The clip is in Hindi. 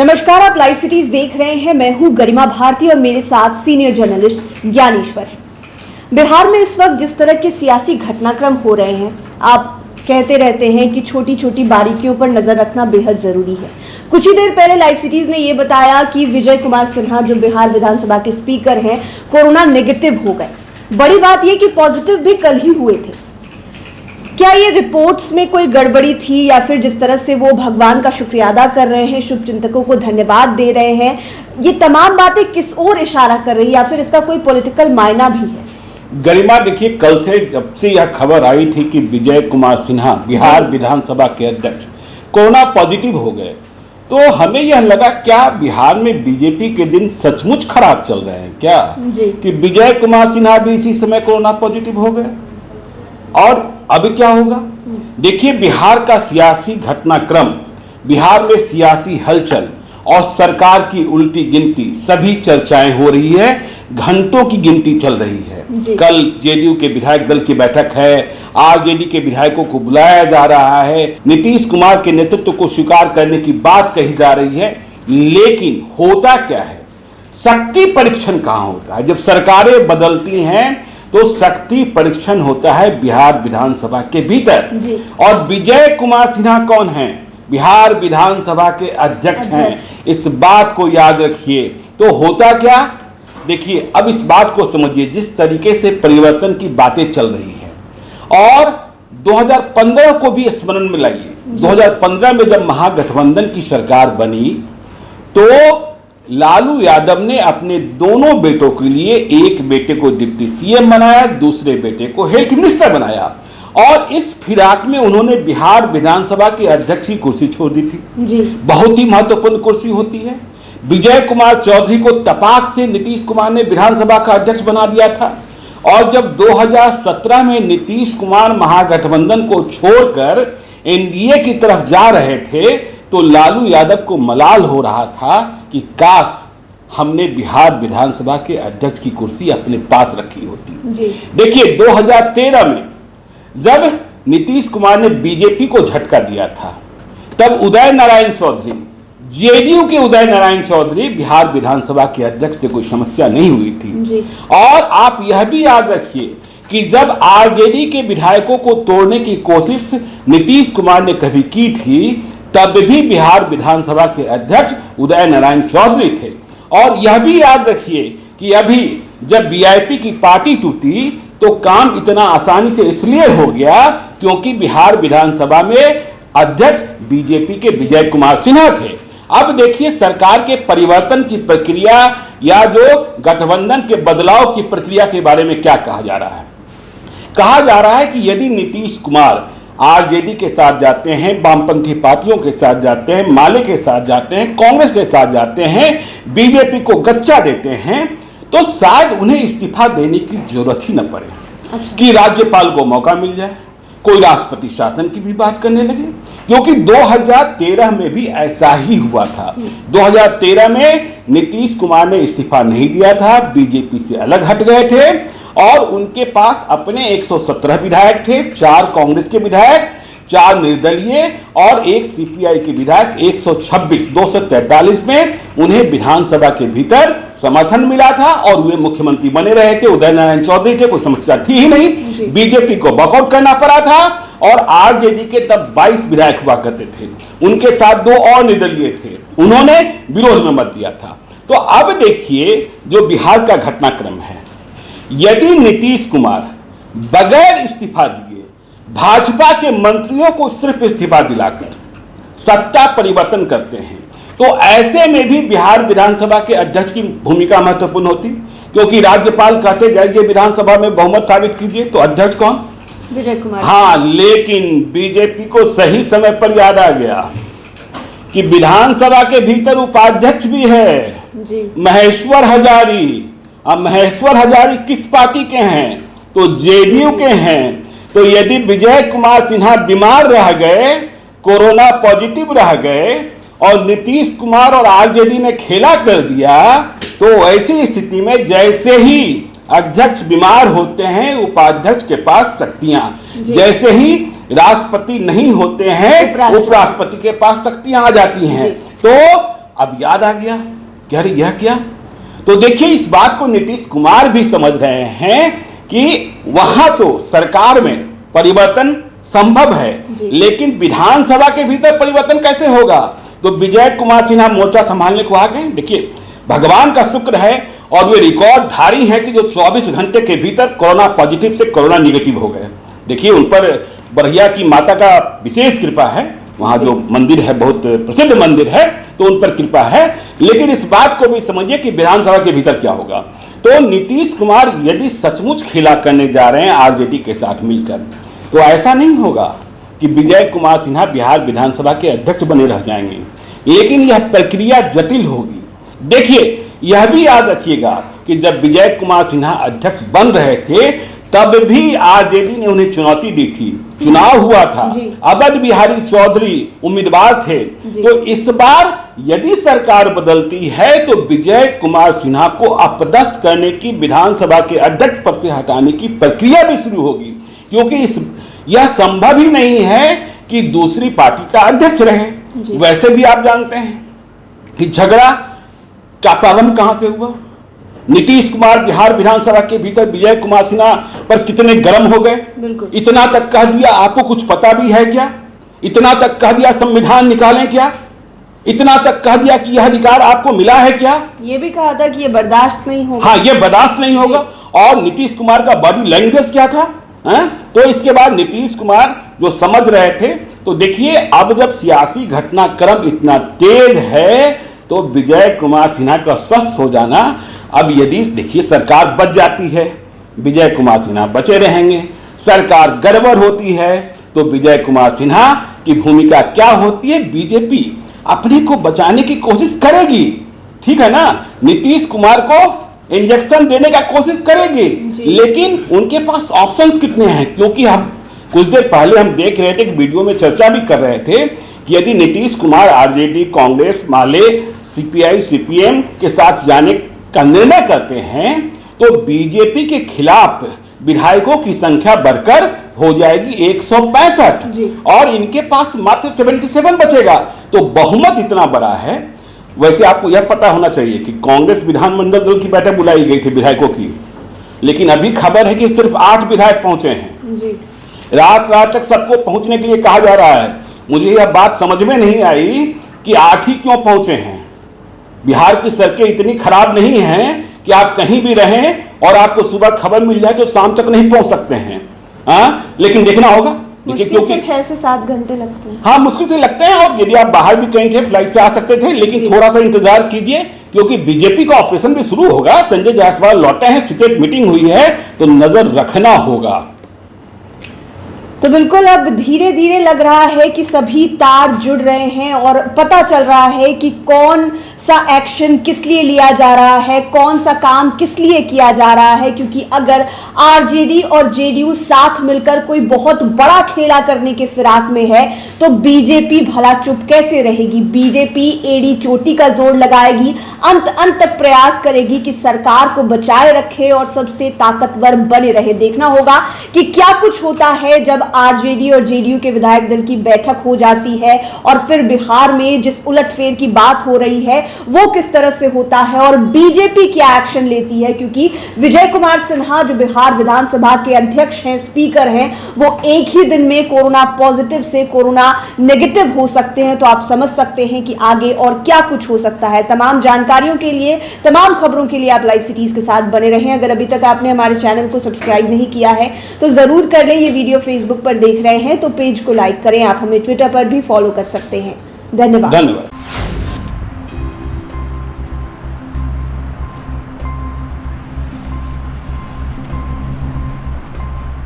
नमस्कार, आप लाइव सिटीज देख रहे हैं। मैं हूं गरिमा भारती और मेरे साथ सीनियर जर्नलिस्ट ज्ञानेश्वर है। बिहार में इस वक्त जिस तरह के सियासी घटनाक्रम हो रहे हैं, आप कहते रहते हैं कि छोटी छोटी बारीकियों पर नजर रखना बेहद जरूरी है। कुछ ही देर पहले लाइव सिटीज ने यह बताया कि विजय कुमार सिन्हा जो बिहार विधानसभा के स्पीकर हैं, कोरोना नेगेटिव हो गए। बड़ी बात यह कि पॉजिटिव भी कल ही हुए थे। क्या ये रिपोर्ट्स में कोई गड़बड़ी थी या फिर जिस तरह से वो भगवान का शुक्रिया अदा कर रहे हैं, शुभ चिंतकों को धन्यवाद दे रहे हैं, ये तमाम बातें किस ओर इशारा कर रही है या फिर इसका कोई पॉलिटिकल मायना भी है? गरिमा, देखिए, कल से जब से यह खबर आई थी कि विजय कुमार सिन्हा बिहार विधानसभा के अध्यक्ष कोरोना पॉजिटिव हो गए, तो हमें यह लगा क्या बिहार में बीजेपी के दिन सचमुच खराब चल रहे हैं क्या कि विजय कुमार सिन्हा भी इसी समय कोरोना पॉजिटिव हो गए। और अब क्या होगा? देखिए, बिहार का सियासी घटनाक्रम, बिहार में सियासी हलचल और सरकार की उल्टी गिनती, सभी चर्चाएं हो रही है, घंटों की गिनती चल रही है। कल जेडीयू के विधायक दल की बैठक है, आरजेडी के विधायकों को बुलाया जा रहा है, नीतीश कुमार के नेतृत्व को स्वीकार करने की बात कही जा रही है। लेकिन होता क्या है? शक्ति परीक्षण कहां होता है? जब सरकारें बदलती हैं तो शक्ति परीक्षण होता है बिहार विधानसभा के भीतर। और विजय कुमार सिन्हा कौन है? बिहार विधानसभा के अध्यक्ष हैं। इस बात को याद रखिए। तो होता क्या? देखिए, अब इस बात को समझिए, जिस तरीके से परिवर्तन की बातें चल रही हैं और 2015 को भी स्मरण में लाइए। 2015 में जब महागठबंधन की सरकार बनी तो लालू यादव ने अपने दोनों बेटों के लिए, एक बेटे को डिप्टी सीएम बनाया, दूसरे बेटे को हेल्थ मिनिस्टर बनाया, और इस फिराक में उन्होंने बिहार विधानसभा के अध्यक्ष की कुर्सी छोड़ दी थी। बहुत ही महत्वपूर्ण कुर्सी होती है। विजय कुमार चौधरी को तपाक से नीतीश कुमार ने विधानसभा का अध्यक्ष बना दिया था। और जब 2017 में नीतीश कुमार महागठबंधन को छोड़कर एनडीए की तरफ जा रहे थे तो लालू यादव को मलाल हो रहा था कि काश हमने बिहार विधानसभा के अध्यक्ष की कुर्सी अपने पास रखी होती। देखिए, 2013 में जब नीतीश कुमार ने बीजेपी को झटका दिया था, तब उदय नारायण चौधरी, जेडीयू के उदय नारायण चौधरी बिहार विधानसभा के अध्यक्ष थे, कोई समस्या नहीं हुई थी। और आप यह भी याद रखिए कि जब आरजेडी के विधायकों को तोड़ने की कोशिश नीतीश कुमार ने कभी की थी, तब भी बिहार विधानसभा के अध्यक्ष उदय नारायण चौधरी थे। और यह भी याद रखिए कि अभी जब वीआईपी की पार्टी टूटी तो काम इतना आसानी से इसलिए हो गया क्योंकि बिहार विधानसभा में अध्यक्ष बीजेपी के विजय कुमार सिन्हा थे। अब देखिए, सरकार के परिवर्तन की प्रक्रिया या जो गठबंधन के बदलाव की प्रक्रिया के बारे में क्या कहा जा रहा है? कहा जा रहा है कि यदि नीतीश कुमार आरजेडी के साथ जाते हैं, वामपंथी पार्टियों के साथ जाते हैं, माले के साथ जाते हैं, कांग्रेस के साथ जाते हैं, बीजेपी को गच्चा देते हैं, तो शायद उन्हें इस्तीफा देने की जरूरत ही न पड़े। कि राज्यपाल को मौका मिल जाए, कोई राष्ट्रपति शासन की भी बात करने लगे। क्योंकि 2013 में भी ऐसा ही हुआ था। 2013 में नीतीश कुमार ने इस्तीफा नहीं दिया था, बीजेपी से अलग हट गए थे और उनके पास अपने 117 विधायक थे, 4 कांग्रेस के विधायक, 4 निर्दलीय और 1 सीपीआई के विधायक। 126 243 में उन्हें विधानसभा के भीतर समर्थन मिला था और वे मुख्यमंत्री बने रहे थे। उदय नारायण चौधरी थे, कोई समस्या थी ही नहीं। बीजेपी को वॉकआउट करना पड़ा था और आरजेडी के तब 22 विधायक हुआ करते थे, उनके साथ 2 और निर्दलीय थे, उन्होंने विरोध में मत दिया था। तो अब देखिए, जो बिहार का घटनाक्रम है, यदि नीतीश कुमार बगैर इस्तीफा दिए भाजपा के मंत्रियों को सिर्फ इस्तीफा दिलाकर सत्ता परिवर्तन करते हैं, तो ऐसे में भी बिहार विधानसभा के अध्यक्ष की भूमिका महत्वपूर्ण होती। क्योंकि राज्यपाल कहते जाइए विधानसभा में बहुमत साबित कीजिए, तो अध्यक्ष कौन? विजय कुमार। हाँ, लेकिन बीजेपी को सही समय पर याद आ गया कि विधानसभा के भीतर उपाध्यक्ष भी है, महेश्वर हजारी। अब महेश्वर हजारी किस पार्टी के हैं? तो जेडीयू के हैं। तो यदि विजय कुमार सिन्हा बीमार रह गए, कोरोना पॉजिटिव रह गए और नीतीश कुमार और आरजेडी ने खेला कर दिया, तो ऐसी स्थिति में जैसे ही अध्यक्ष बीमार होते हैं, उपाध्यक्ष के पास शक्तियां, जैसे ही राष्ट्रपति नहीं होते हैं, उपराष्ट्रपति के पास शक्तियां आ जाती हैं। तो अब याद आ गया कि अरे यह क्या। तो देखिए इस बात को नीतीश कुमार भी समझ रहे हैं कि वहां तो सरकार में परिवर्तन संभव है, लेकिन विधानसभा के भीतर परिवर्तन कैसे होगा। तो विजय कुमार सिन्हा मोर्चा संभालने को आ गए। देखिए भगवान का शुक्र है और वे रिकॉर्डधारी हैं कि जो 24 घंटे के भीतर कोरोना पॉजिटिव से कोरोना निगेटिव हो गए। देखिए उन पर बरहिया की माता का विशेष कृपा है, वहाँ जो मंदिर है बहुत प्रसिद्ध मंदिर है, तो उन पर कृपा है। लेकिन इस बात को भी समझिए कि विधानसभा के भीतर क्या होगा। तो नीतीश कुमार यदि सचमुच खेला करने जा रहे हैं आरजेडी के साथ मिलकर, तो ऐसा नहीं होगा कि विजय कुमार सिन्हा बिहार विधानसभा के अध्यक्ष बने रह जाएंगे, लेकिन यह प्रक्रिया जटिल होगी। देखिए यह भी याद रखिएगा कि जब विजय कुमार सिन्हा अध्यक्ष बन रहे थे तब भी आरजेडी ने उन्हें चुनौती दी थी, चुनाव हुआ था, अवध बिहारी चौधरी उम्मीदवार थे। तो इस बार यदि सरकार बदलती है तो विजय कुमार सिन्हा को अपदस्थ करने की, विधानसभा के अध्यक्ष पद से हटाने की प्रक्रिया भी शुरू होगी, क्योंकि यह संभव ही नहीं है कि दूसरी पार्टी का अध्यक्ष रहे। वैसे भी आप जानते हैं कि झगड़ा का प्रारंभ कहां से हुआ। नीतीश कुमार बिहार विधानसभा के भीतर विजय कुमार सिन्हा पर कितने गर्म हो गए। इतना तक कह दिया आपको कुछ पता भी है क्या, इतना तक कह दिया संविधान निकालें क्या, इतना तक कह दिया कि यह अधिकार आपको मिला है क्या। ये भी कहा था कि ये बर्दाश्त नहीं होगा। हाँ, ये बर्दाश्त नहीं होगा। और नीतीश कुमार का बॉडी लैंग्वेज क्या था, तो इसके बाद नीतीश कुमार जो समझ रहे थे। तो देखिए अब जब सियासी घटनाक्रम इतना तेज है तो विजय कुमार सिन्हा का स्वस्थ हो जाना, अब यदि देखिए सरकार बच जाती है विजय कुमार सिन्हा बचे रहेंगे, सरकार गड़बड़ होती है तो विजय कुमार सिन्हा की भूमिका क्या होती है, बीजेपी अपने को बचाने की कोशिश करेगी, ठीक है ना। नीतीश कुमार को इंजेक्शन देने का कोशिश करेगी, लेकिन उनके पास ऑप्शंस कितने हैं, क्योंकि हम कुछ देर पहले हम देख रहे थे, एक वीडियो में चर्चा भी कर रहे थे कि यदि नीतीश कुमार आरजेडी, कांग्रेस, माले, सीपीआई, सीपीएम के साथ जाने का निर्णय करते हैं तो बीजेपी के खिलाफ विधायकों की संख्या बढ़कर हो जाएगी 165 और इनके पास मात्र 77 बचेगा। तो बहुमत इतना बड़ा है। वैसे आपको यह पता होना चाहिए कि कांग्रेस विधानमंडल दल की बैठक बुलाई गई थी विधायकों की, लेकिन अभी खबर है कि सिर्फ 8 विधायक पहुंचे हैं। रात तक सबको पहुंचने के लिए कहा जा रहा है। मुझे यह बात समझ में नहीं आई कि 8 ही क्यों पहुंचे हैं। बिहार की सड़कें इतनी खराब नहीं हैं कि आप कहीं भी रहें और आपको सुबह खबर मिल जाए तो शाम तक नहीं पहुंच सकते हैं। लेकिन देखना होगा, देखिए क्योंकि 6 से 7 घंटे लगते हैं। हाँ, मुश्किल से लगते हैं। और यदि आप बाहर भी कहीं थे फ्लाइट से आ सकते थे, लेकिन थोड़ा सा इंतजार कीजिए क्योंकि बीजेपी का ऑपरेशन भी शुरू होगा। संजय जायसवाल लौटे हैं, सीक्रेट मीटिंग हुई है, तो नजर रखना होगा। तो बिल्कुल अब धीरे धीरे लग रहा है कि सभी तार जुड़ रहे हैं और पता चल रहा है कि कौन सा एक्शन किस लिए लिया जा रहा है, कौन सा काम किस लिए किया जा रहा है। क्योंकि अगर आरजेडी और जेडीयू साथ मिलकर कोई बहुत बड़ा खेला करने के फिराक में है तो बीजेपी भला चुप कैसे रहेगी। बीजेपी एड़ी चोटी का जोर लगाएगी, अंत तक प्रयास करेगी कि सरकार को बचाए रखे और सबसे ताकतवर बने रहे। देखना होगा कि क्या कुछ होता है जब आरजेडी और जेडीयू के विधायक दल की बैठक हो जाती है और फिर बिहार में जिस उलटफेर की बात हो रही है वो किस तरह से होता है और बीजेपी क्या एक्शन लेती है। क्योंकि विजय कुमार सिन्हा जो बिहार विधानसभा के अध्यक्ष हैं, स्पीकर हैं, वो एक ही दिन में कोरोना पॉजिटिव से कोरोना नेगेटिव हो सकते हैं। तो आप समझ सकते हैं कि आगे और क्या कुछ हो सकता है। तमाम जानकारियों के लिए, तमाम खबरों के लिए आप लाइव सिटीज के साथ बने रहें। अगर अभी तक आपने हमारे चैनल को सब्सक्राइब नहीं किया है तो जरूर कर लें। ये वीडियो फेसबुक पर देख रहे हैं तो पेज को लाइक करें। आप हमें ट्विटर पर भी फॉलो कर सकते हैं। धन्यवाद।